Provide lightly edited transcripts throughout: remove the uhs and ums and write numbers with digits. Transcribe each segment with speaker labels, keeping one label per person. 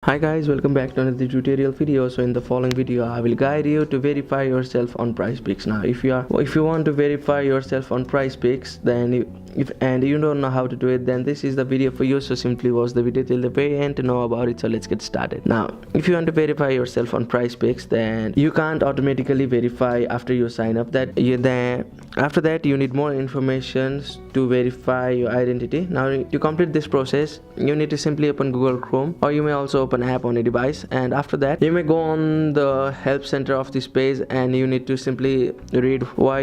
Speaker 1: Hi guys, welcome back to another tutorial video. So in the following video I will guide you to verify yourself on PrizePicks. Now if you want to verify yourself on PrizePicks, then if you don't know how to do it, then this is the video for you. So simply watch the video till the very end to know about it. So let's get started. Now if you want to verify yourself on PrizePicks, then you can't automatically verify after you sign up. After that you need more information to verify your identity. Now to complete this process, you need to simply open Google Chrome, or you may also open app on a device, and after that you may go on the help center of this page, and you need to simply read why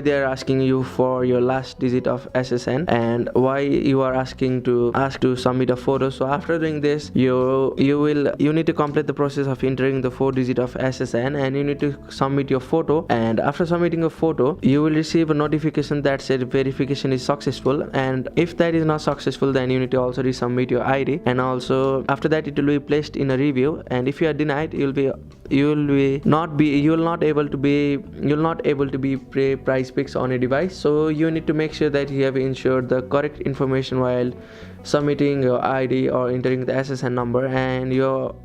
Speaker 1: they are asking you for your last digit of SSN and why you are asked to submit a photo. So after doing this, you need to complete the process of entering the 4-digit of SSN, and you need to submit your photo. And after submitting a photo, you will receive a notification that said verification is successful, and if that is not successful, then you need to also resubmit your ID, and also after that it will be placed in a review. And if you are denied, you will not able to be play PrizePicks on a device. So you need to make sure that you have ensured the correct information while submitting your ID or entering the SSN number, and your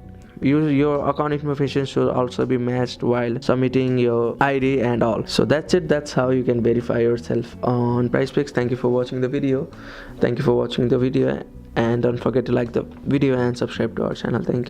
Speaker 1: account information should also be matched while submitting your ID and all. So that's it. That's how you can verify yourself on PrizePicks. Thank you for watching the video. And don't forget to like the video and subscribe to our channel. Thank you.